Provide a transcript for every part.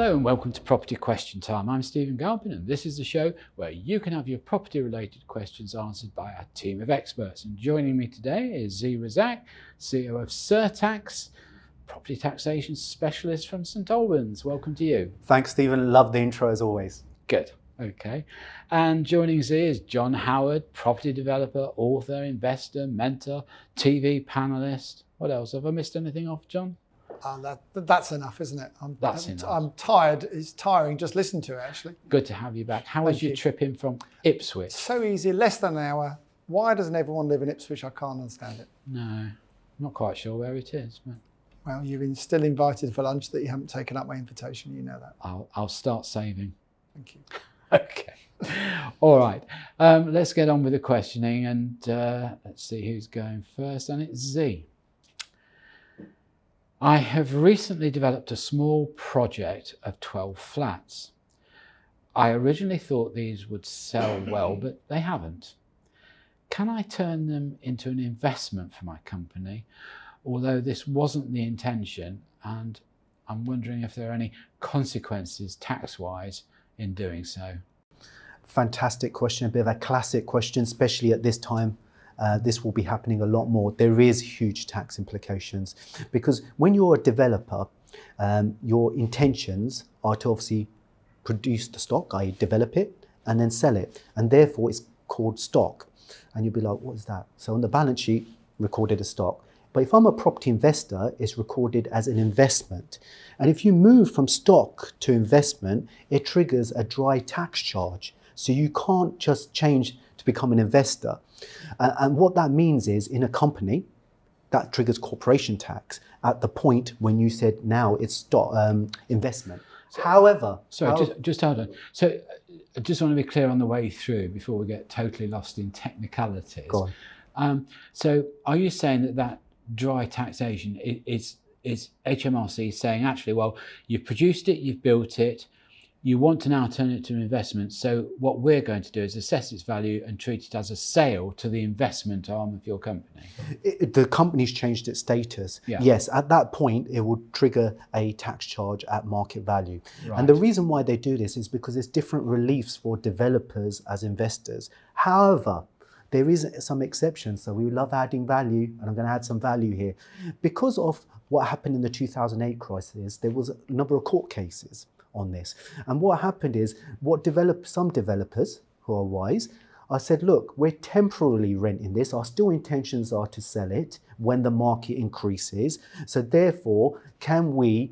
Hello and welcome to Property Question Time. I'm Stephen Galpin and this is the show where you can have your property related questions answered by a team of experts. And joining me today is Zee Razaq, CEO of Surtax, property taxation specialist from St Albans. Welcome to you. Thanks, Stephen. Love the intro as always. Good. Okay. And joining Zee is John Howard, property developer, author, investor, mentor, TV panelist. What else? Have I missed anything off, John? That's enough, isn't it? I'm tired. It's tiring just listening to it, actually. Good to have you back. How was your trip in from Ipswich? So easy, less than an hour. Why doesn't everyone live in Ipswich? I can't understand it. No, I'm not quite sure where it is. But... Well, you've been still invited for lunch that you haven't taken up my invitation. You know that. I'll start saving. Thank you. Okay. All right. Let's get on with the questioning and let's see who's going first. And it's Zee. I have recently developed a small project of 12 flats. I originally thought these would sell well, but they haven't. Can I turn them into an investment for my company? Although this wasn't the intention, and I'm wondering if there are any consequences tax-wise in doing so. Fantastic question, a bit of a classic question, especially at this time. This will be happening a lot more. There is huge tax implications because when you're a developer, your intentions are to obviously produce the stock, i.e. develop it and then sell it. And therefore it's called stock. And you'll be like, what is that? So on the balance sheet, recorded as stock. But if I'm a property investor, it's recorded as an investment. And if you move from stock to investment, it triggers a dry tax charge. So you can't just change to become an investor. And what that means is in a company, that triggers corporation tax at the point when you said now it's stock investment. However... Just hold on. So I just want to be clear on the way through before we get totally lost in technicalities. Go on. So are you saying that dry taxation is HMRC saying actually, well, you've produced it, you've built it, you want to now turn it to an investment. So what we're going to do is assess its value and treat it as a sale to the investment arm of your company. The company's changed its status. Yeah. Yes, at that point, it would trigger a tax charge at market value. Right. And the reason why they do this is because there's different reliefs for developers as investors. However, there is some exceptions. So we love adding value, and I'm going to add some value here. Because of what happened in the 2008 crisis, there was a number of court cases on this. And what happened is, some developers who are wise, I said, look, we're temporarily renting this. Our still intentions are to sell it when the market increases. So therefore, can we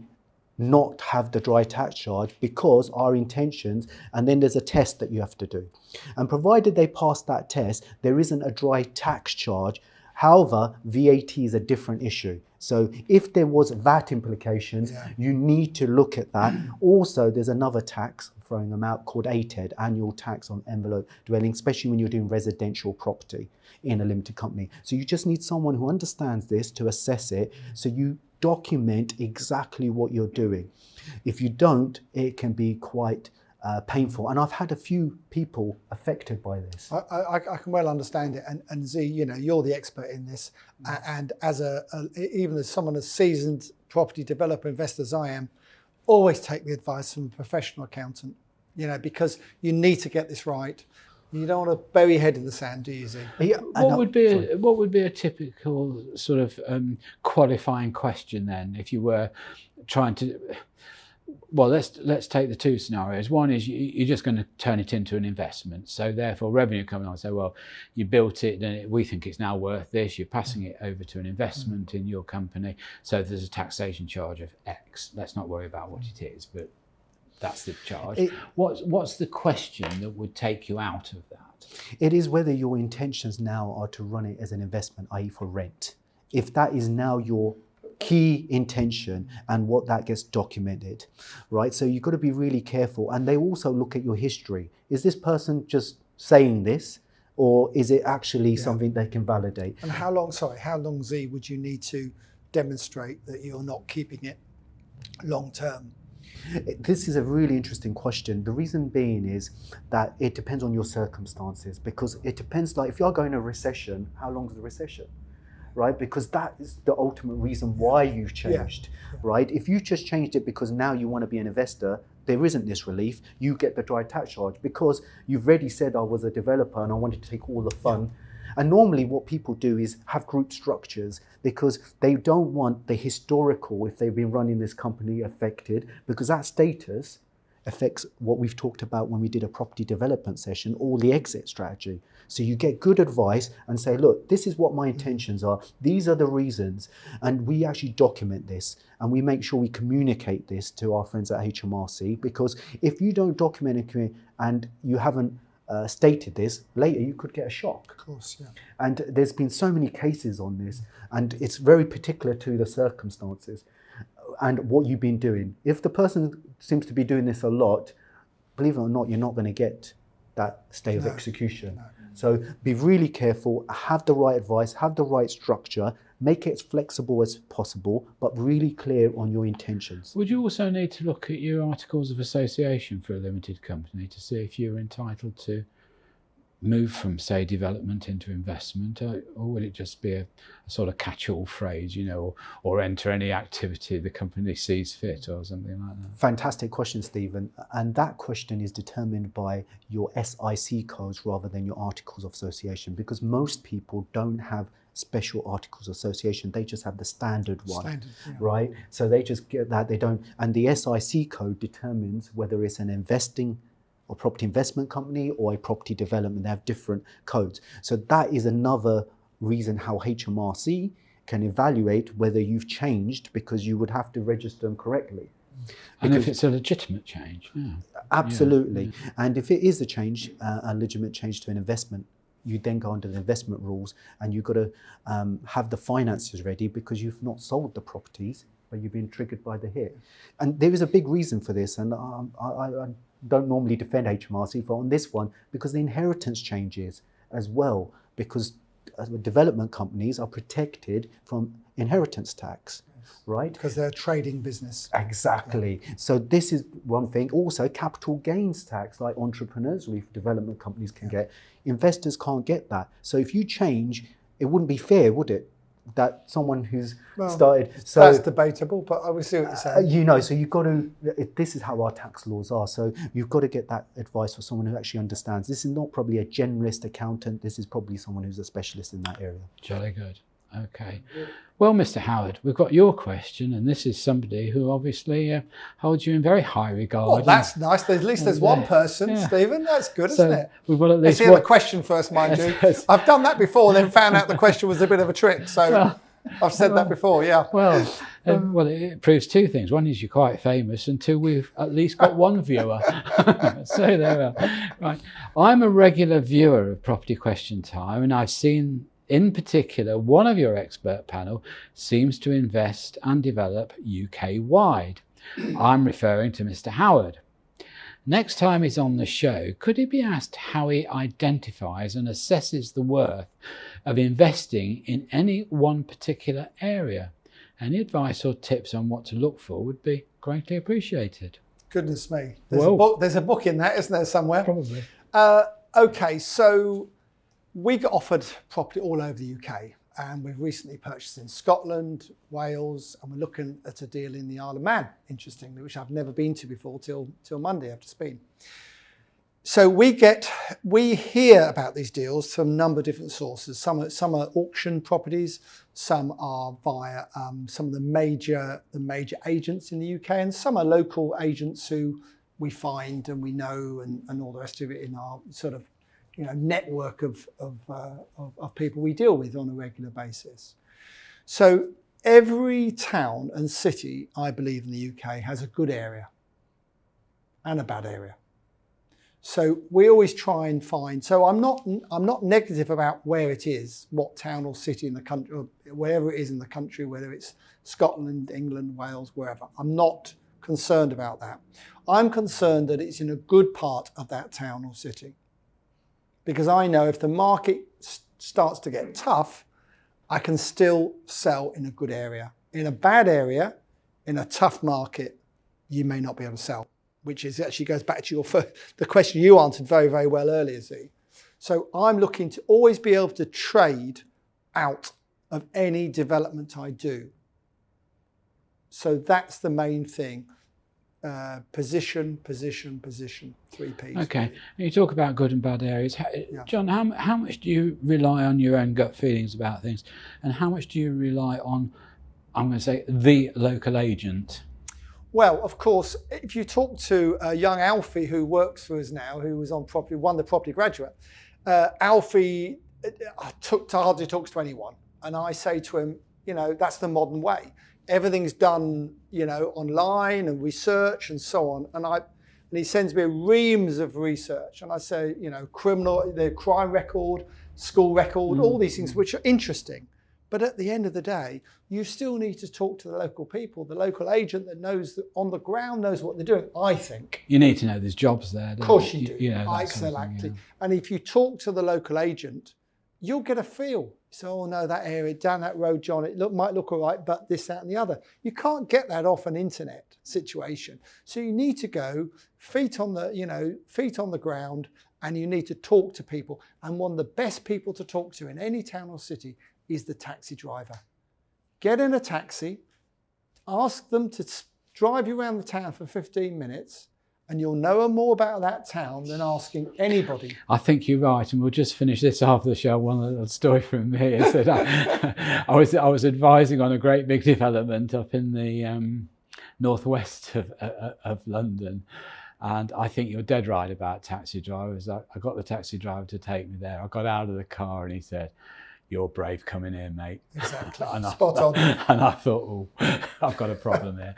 not have the dry tax charge because our intentions, and then there's a test that you have to do. And provided they pass that test, there isn't a dry tax charge. However, VAT is a different issue. So if there was VAT implications, you need to look at that. Also, there's another tax, I'm throwing them out, called ATED, annual tax on envelope dwelling, especially when you're doing residential property in a limited company. So you just need someone who understands this to assess it, so you document exactly what you're doing. If you don't, it can be quite painful, and I've had a few people affected by this. I can well understand it, and Zee, you know, you're the expert in this, and as even as someone as seasoned property developer investor as I am, always take the advice from a professional accountant, you know, because you need to get this right. You don't want to bury your head in the sand, do you, Zee? Yeah, what would be a typical sort of qualifying question then, if you were trying to? Well, let's take the two scenarios. One is you're just going to turn it into an investment. So therefore revenue coming on, say, well, you built it and we think it's now worth this. You're passing it over to an investment in your company. So there's a taxation charge of X. Let's not worry about what it is, but that's the charge. What's the question that would take you out of that? It is whether your intentions now are to run it as an investment, i.e. for rent. If that is now your key intention and what that gets documented, right? So you've got to be really careful. And they also look at your history. Is this person just saying this, or is it actually something they can validate? And how long, Zee, would you need to demonstrate that you're not keeping it long term? This is a really interesting question. The reason being is that it depends on your circumstances, because it depends, like if you're going a recession, how long is the recession? right? Because that is the ultimate reason why you've changed, right? If you just changed it because now you want to be an investor, there isn't this relief. You get the dry tax charge because you've already said I was a developer and I wanted to take all the fun. And normally what people do is have group structures because they don't want the historical, if they've been running this company, affected, because that status affects what we've talked about when we did a property development session, all the exit strategy. So you get good advice and say, look, this is what my intentions are. These are the reasons. And we actually document this and we make sure we communicate this to our friends at HMRC, because if you don't document it and you haven't stated this, later you could get a shock. Of course, yeah. And there's been so many cases on this, and it's very particular to the circumstances and what you've been doing. If the person seems to be doing this a lot, believe it or not, you're not going to get that stay of execution. No. So be really careful, have the right advice, have the right structure, make it as flexible as possible, but really clear on your intentions. Would you also need to look at your articles of association for a limited company to see if you're entitled to move from, say, development into investment, or would it just be a sort of catch-all phrase, you know, or enter any activity the company sees fit or something like that? Fantastic question, Stephen. And that question is determined by your SIC codes rather than your articles of association, because most people don't have special articles of association, they just have the standard one, right? So they just get that, they don't, and the SIC code determines whether it's an investing or property investment company or a property development. They have different codes. So that is another reason how HMRC can evaluate whether you've changed, because you would have to register them correctly. And if it's a legitimate change. Absolutely. Yeah. And if it is a change, a legitimate change to an investment, you then go under the investment rules, and you've got to have the finances ready, because you've not sold the properties, but you've been triggered by the hit. And there is a big reason for this, and I don't normally defend HMRC for on this one, because the inheritance changes as well, because development companies are protected from inheritance tax, right? Because they're a trading business. Exactly. Yeah. So this is one thing. Also, capital gains tax, like entrepreneurs or development companies can get. Investors can't get that. So if you change, it wouldn't be fair, would it? That someone who's started. So that's debatable, but I will see what you're saying. You know, so you've got to, this is how our tax laws are. So you've got to get that advice from someone who actually understands. This is not probably a generalist accountant. This is probably someone who's a specialist in that area. Jolly good. Okay. Well, Mr. Howard, we've got your question, and this is somebody who obviously holds you in very high regard. Well, that's nice. At least there's one person, Stephen. That's good, isn't it? We've got at least. Let's hear the question first, mind you. I've done that before, then found out the question was a bit of a trick. So I've said that before, yeah. Well, it proves two things. One is you're quite famous, and two, we've at least got one viewer. So there we are. Right. I'm a regular viewer of Property Question Time, and I've seen, in particular, one of your expert panel seems to invest and develop UK-wide. I'm referring to Mr. Howard. Next time he's on the show, could he be asked how he identifies and assesses the worth of investing in any one particular area? Any advice or tips on what to look for would be greatly appreciated. Goodness me. There's a book in that, isn't there, somewhere? Probably. Okay, so we got offered property all over the UK, and we've recently purchased in Scotland, Wales, and we're looking at a deal in the Isle of Man, interestingly, which I've never been to before till Monday I've just been. So we hear about these deals from a number of different sources. Some are auction properties, some are via some of the major agents in the UK, and some are local agents who we find and we know and all the rest of it in our sort of network of people we deal with on a regular basis. So every town and city, I believe, in the UK has a good area and a bad area. So we always try and find. So I'm not negative about where it is, what town or city in the country, or wherever it is in the country, whether it's Scotland, England, Wales, wherever. I'm not concerned about that. I'm concerned that it's in a good part of that town or city. Because I know if the market starts to get tough, I can still sell in a good area. In a bad area, in a tough market, you may not be able to sell, which actually goes back to the question you answered very, very well earlier, Zee. So I'm looking to always be able to trade out of any development I do. So that's the main thing. Position, 3 Ps. Okay, and you talk about good and bad areas. John, how much do you rely on your own gut feelings about things, and how much do you rely on, I'm going to say, the local agent? Well, of course, if you talk to young Alfie who works for us now, who was on property, won the property graduate, Alfie hardly talks to anyone. And I say to him, that's the modern way. Everything's done, online and research and so on. And he sends me reams of research. And I say, the crime record, school record, all these things which are interesting. But at the end of the day, you still need to talk to the local people, the local agent that knows on the ground knows what they're doing, I think. You need to know there's jobs there. Of course you do. Exactly. Sort of thing, yeah. And if you talk to the local agent, you'll get a feel. So, no, that area, down that road, John, might look all right, but this, that, and the other. You can't get that off an internet situation. So you need to go feet on the ground, and you need to talk to people. And one of the best people to talk to in any town or city is the taxi driver. Get in a taxi, ask them to drive you around the town for 15 minutes, and you'll know more about that town than asking anybody. I think you're right, and we'll just finish this after the show. One little story from me is that I was advising on a great big development up in the northwest of London, and I think you're dead right about taxi drivers. I got the taxi driver to take me there. I got out of the car and he said, "You're brave coming here, mate." Exactly. Spot on. And I thought, I've got a problem here.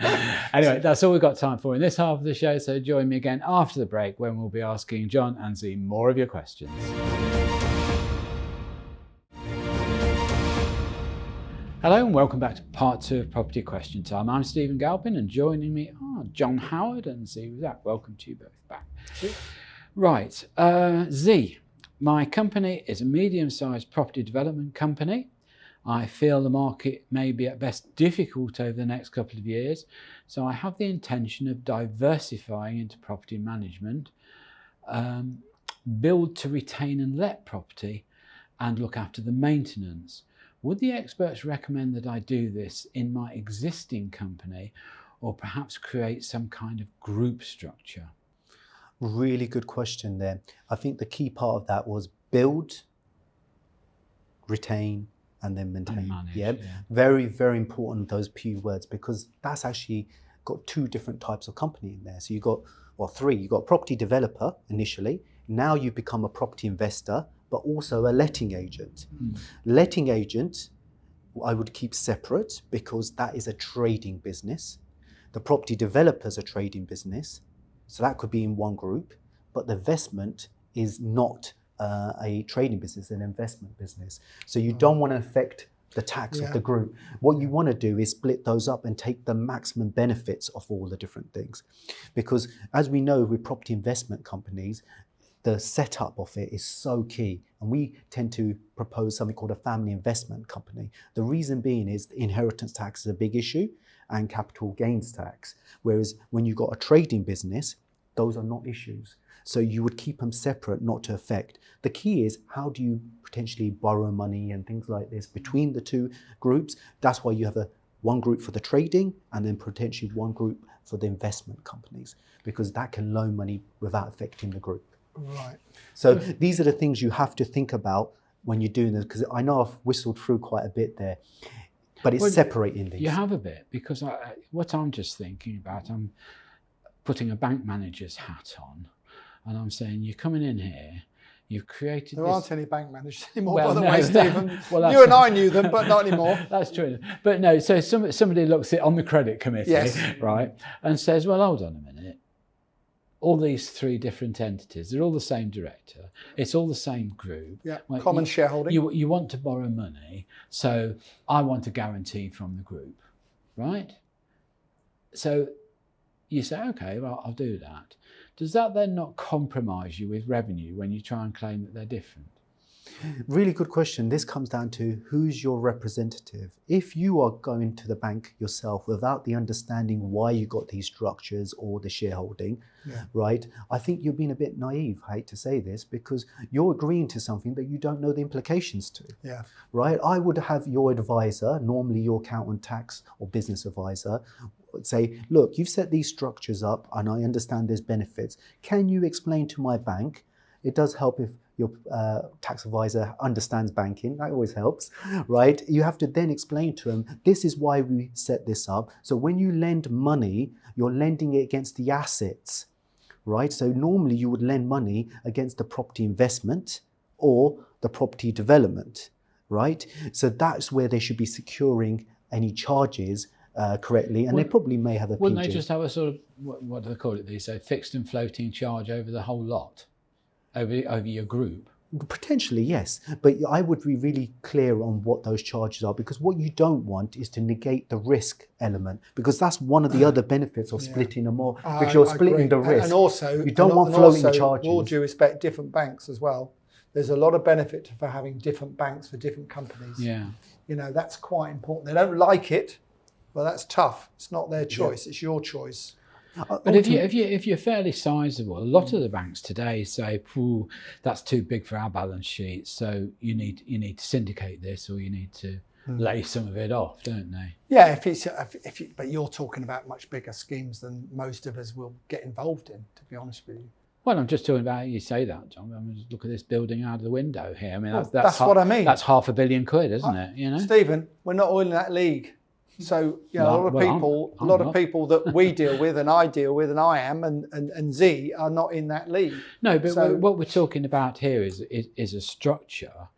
Anyway, that's all we've got time for in this half of the show. So join me again after the break when we'll be asking John and Zee more of your questions. Hello and welcome back to part 2 of Property Question Time. I'm Stephen Galpin, and joining me are John Howard and Zee Razaq. Welcome to you both back. Right, Zee. My company is a medium-sized property development company. I feel the market may be at best difficult over the next couple of years, so I have the intention of diversifying into property management, build to retain and let property, and look after the maintenance. Would the experts recommend that I do this in my existing company, or perhaps create some kind of group structure? Really good question there. I think the key part of that was build, retain, and then maintain. And manage, yeah, very, very important, those few words, because that's actually got 2 different types of company in there. So you've got, 3, you've got property developer initially. Now you become a property investor, but also a letting agent. Letting agent, I would keep separate because that is a trading business. The property developer is a trading business. So that could be in one group, but the investment is not a trading business, an investment business. So you don't want to affect the tax of the group. What you want to do is split those up and take the maximum benefits of all the different things. Because as we know with property investment companies, the setup of it is so key. And we tend to propose something called a family investment company. The reason being is inheritance tax is a big issue, and capital gains tax. Whereas when you've got a trading business, those are not issues. So you would keep them separate, not to affect. The key is, how do you potentially borrow money and things like this between the 2 groups? That's why you have one group for the trading and then potentially one group for the investment companies, because that can loan money without affecting the group. Right. So these are the things you have to think about when you're doing this, because I know I've whistled through quite a bit there. But it's separating these. You have a bit, because what I'm just thinking about, I'm putting a bank manager's hat on, and I'm saying, you're coming in here, you've created There aren't any bank managers anymore, well, by the way, Stephen. Well, you and I knew them, but not anymore. That's true. But no, so somebody looks at on the credit committee, right, and says, well, hold on a minute. All these 3 different entities, they're all the same director, it's all the same group. Yeah, common shareholding. You want to borrow money, so I want a guarantee from the group, right? So you say, okay, well, I'll do that. Does that then not compromise you with revenue when you try and claim that they're different? Really good question. This comes down to who's your representative. If you are going to the bank yourself without the understanding why you got these structures or the shareholding, right, I think you're being a bit naive. I hate to say this, because you're agreeing to something that you don't know the implications to. Right? I would have your advisor, normally your accountant, tax or business advisor, say, look, you've set these structures up and I understand there's benefits. Can you explain to my bank? It does help if your tax advisor understands banking. That always helps, right? You have to then explain to them, this is why we set this up. So when you lend money, you're lending it against the assets, right? So normally you would lend money against the property investment or the property development, right? So that's where they should be securing any charges correctly, and they probably may have a PG. Wouldn't they just have a sort of, what do they call it these days, fixed and floating charge over the whole lot? Over your group? Potentially, yes. But I would be really clear on what those charges are, because what you don't want is to negate the risk element, because that's one of the other benefits of splitting them more, because you're splitting the risk. And also, you don't want floating charges. With all due respect, different banks as well. There's a lot of benefit for having different banks for different companies. Yeah. You know, that's quite important. They don't like it, but that's tough. It's not their choice, it's your choice. But if you're fairly sizable, a lot of the banks today say, that's too big for our balance sheet, so you need to syndicate this, or you need to lay some of it off, don't they? Yeah, but you're talking about much bigger schemes than most of us will get involved in, to be honest with you. Well, I'm just talking about, you say that, John. I mean, just look at this building out of the window here. I mean, that's what I mean. That's £500 million, isn't it? You know, Stephen, we're not all in that league. So, you know, a lot of people that we deal with, and I deal with, and I am, and Zee are not in that league. No, but what we're talking about here is a structure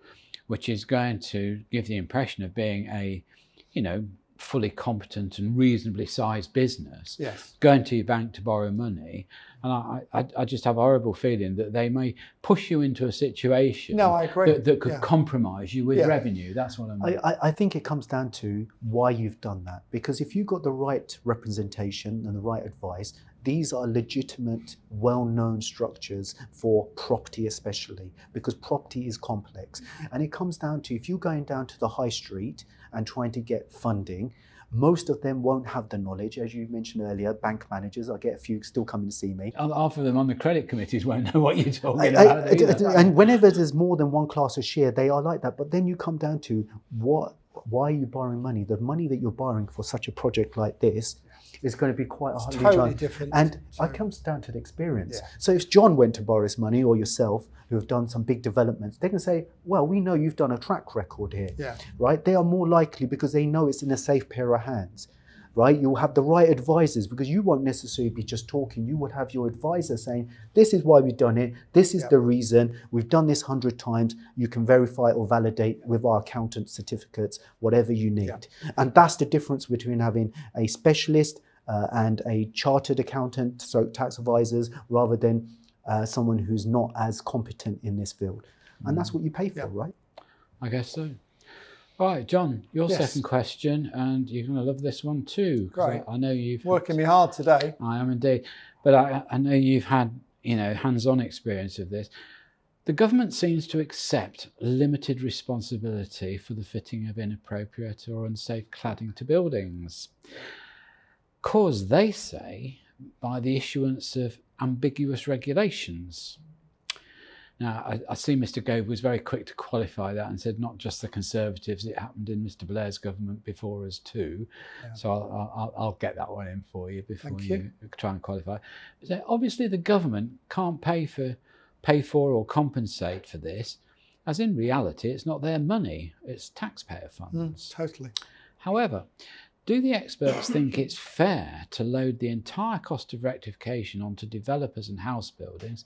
which is going to give the impression of being a, you know, fully competent and reasonably sized business. Yes. Going to your bank to borrow money. And I just have a horrible feeling that they may push you into a situation I agree. that could compromise you with revenue. That's what I mean. I think it comes down to why you've done that. Because if you've got the right representation and the right advice, these are legitimate, well-known structures for property especially, because property is complex. And it comes down to, if you're going down to the high street and trying to get funding, most of them won't have the knowledge. As you mentioned earlier, bank managers, I get a few still coming to see me. Half of them on the credit committees won't know what you're talking about. And whenever there's more than one class of share, they are like that. But then you come down to why are you borrowing money? The money that you're borrowing for such a project like this is going to be quite totally different. And it comes down to the experience. Yeah. So if John went to borrow his money, or yourself, who have done some big developments, they can say, well, we know you've done a track record here, right? They are more likely, because they know it's in a safe pair of hands, right? You'll have the right advisors, because you won't necessarily be just talking. You would have your advisor saying, this is why we've done it. This is the reason. We've done this 100 times. You can verify or validate with our accountant certificates, whatever you need. Yeah. And that's the difference between having a specialist and a chartered accountant, so tax advisors, rather than someone who's not as competent in this field. And that's what you pay for, right? I guess so. All right, John, your second question, and you're going to love this one too. Great. I know you've working me hard today. I am indeed. But I know you've had, you know, hands-on experience of this. The government seems to accept limited responsibility for the fitting of inappropriate or unsafe cladding to buildings, caused, they say, by the issuance of ambiguous regulations. Now, I see Mr. Gove was very quick to qualify that and said not just the Conservatives, it happened in Mr. Blair's government before us too. Yeah. So I'll get that one in for you before you try and qualify. So obviously the government can't pay for or compensate for this, as in reality it's not their money, it's taxpayer funds. Totally. However, do the experts think it's fair to load the entire cost of rectification onto developers and house buildings,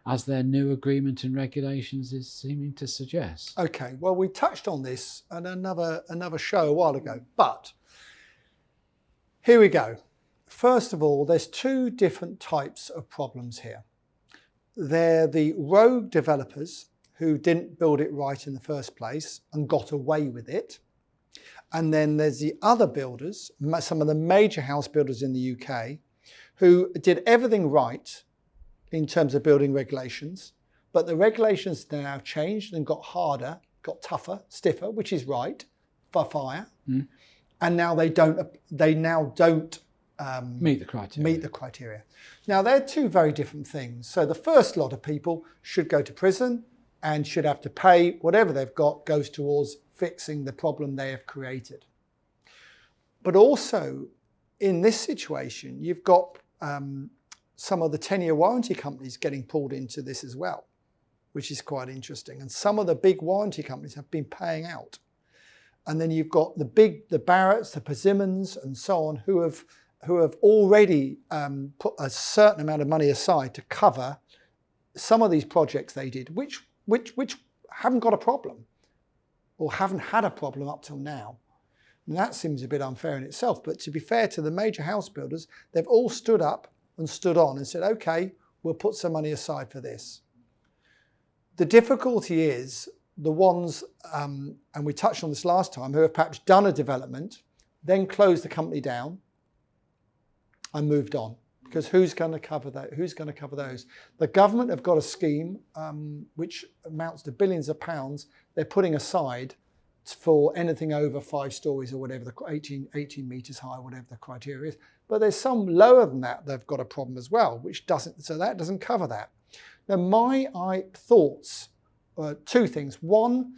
as their new agreement and regulations is seeming to suggest? Okay, well, we touched on this on another show a while ago, but here we go. First of all, there's two different types of problems here. They're the rogue developers who didn't build it right in the first place and got away with it. And then there's the other builders, some of the major house builders in the UK, who did everything right in terms of building regulations, but the regulations now changed and got harder, got tougher, stiffer, which is right for fire. And now they don't meet the criteria. Now they're two very different things. So the first lot of people should go to prison and should have to pay whatever they've got goes towards fixing the problem they have created. But also in this situation, you've got some of the 10-year warranty companies getting pulled into this as well, which is quite interesting. And some of the big warranty companies have been paying out. And then you've got the Barretts, the Persimmons and so on who have already put a certain amount of money aside to cover some of these projects they did, which haven't got a problem or haven't had a problem up till now. And that seems a bit unfair in itself. But to be fair to the major house builders, they've all stood up and stood on and said, okay, we'll put some money aside for this. The difficulty is the ones, and we touched on this last time, who have perhaps done a development, then closed the company down and moved on. Because who's going to cover that? Who's going to cover those? The government have got a scheme which amounts to billions of pounds they're putting aside for anything over 5 stories or whatever, the 18 metres high, whatever the criteria is. But there's some lower than that they've got a problem as well, which doesn't, so that doesn't cover that. Now my thoughts, two things. One,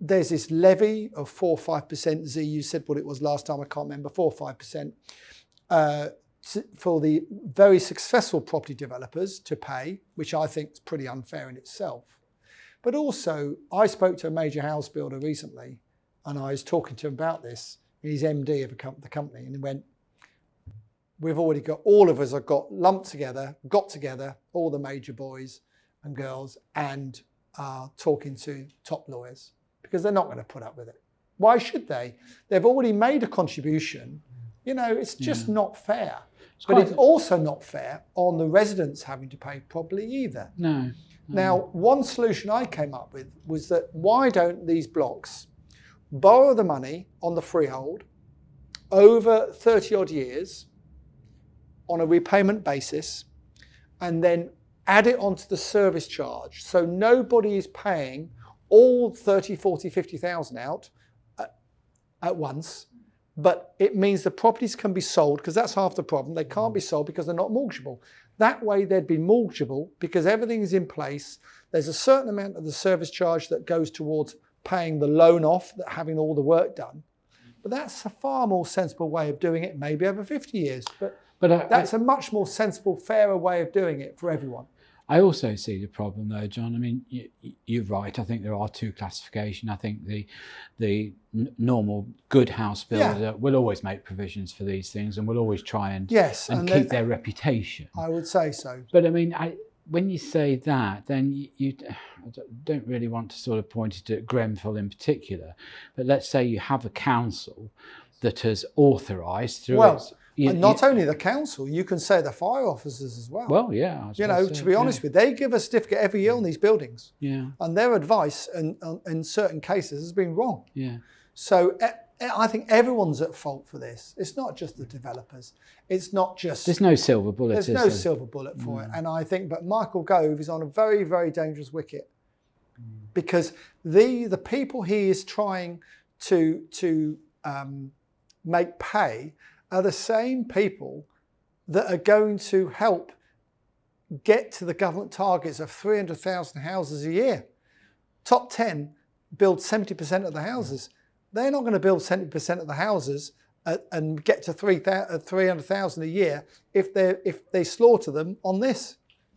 there's this levy of 4 or 5%. Zee, you said what it was last time, I can't remember, 4 or 5%, for the very successful property developers to pay, which I think is pretty unfair in itself. But also, I spoke to a major house builder recently, and I was talking to him about this. He's MD of the company, and he went, we've already got, all of us have got together, all the major boys and girls, and talking to top lawyers, because they're not going to put up with it. Why should they? They've already made a contribution. You know, it's just not fair. But it's also not fair on the residents having to pay properly either. No. Now, one solution I came up with was that why don't these blocks borrow the money on the freehold over 30 odd years on a repayment basis and then add it onto the service charge. So nobody is paying all 30, 40, 50,000 out at once. But it means the properties can be sold, because that's half the problem. They can't be sold because they're not mortgageable. That way they'd be mortgageable because everything is in place. There's a certain amount of the service charge that goes towards paying the loan off, having all the work done. But that's a far more sensible way of doing it, maybe over 50 years. But that's a much more sensible, fairer way of doing it for everyone. I also see the problem though, John. I mean, you're right. I think there are two classifications. I think the normal good house builder will always make provisions for these things and will always try and keep their reputation. I would say so. But I mean, when you say that, then you don't really want to sort of point it at Grenfell in particular. But let's say you have a council that has authorised through its... And not only the council, you can say the fire officers as well. Well, yeah. You know, to be honest with you, they give a certificate every year on these buildings. Yeah. And their advice in certain cases has been wrong. Yeah. So I think everyone's at fault for this. It's not just the developers. It's not just... There's no silver bullet. There's no silver bullet for it. And I think, but Michael Gove is on a very, very dangerous wicket because the people he is trying to make pay are the same people that are going to help get to the government targets of 300,000 houses a year. Top 10 build 70% of the houses. They're not going to build 70% of the houses and get to 300,000 a year if they slaughter them on this.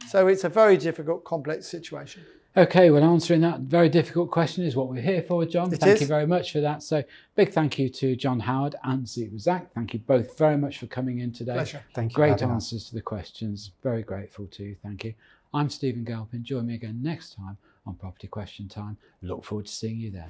So it's a very difficult, complex situation. Okay, well, answering that very difficult question is what we're here for, John. Thank you very much for that. So big thank you to John Howard and Zee Razaq. Thank you both very much for coming in today. Pleasure. Thank you. Great answers to the questions. Very grateful to you. Thank you. I'm Stephen Galpin. Join me again next time on Property Question Time. Look forward to seeing you then.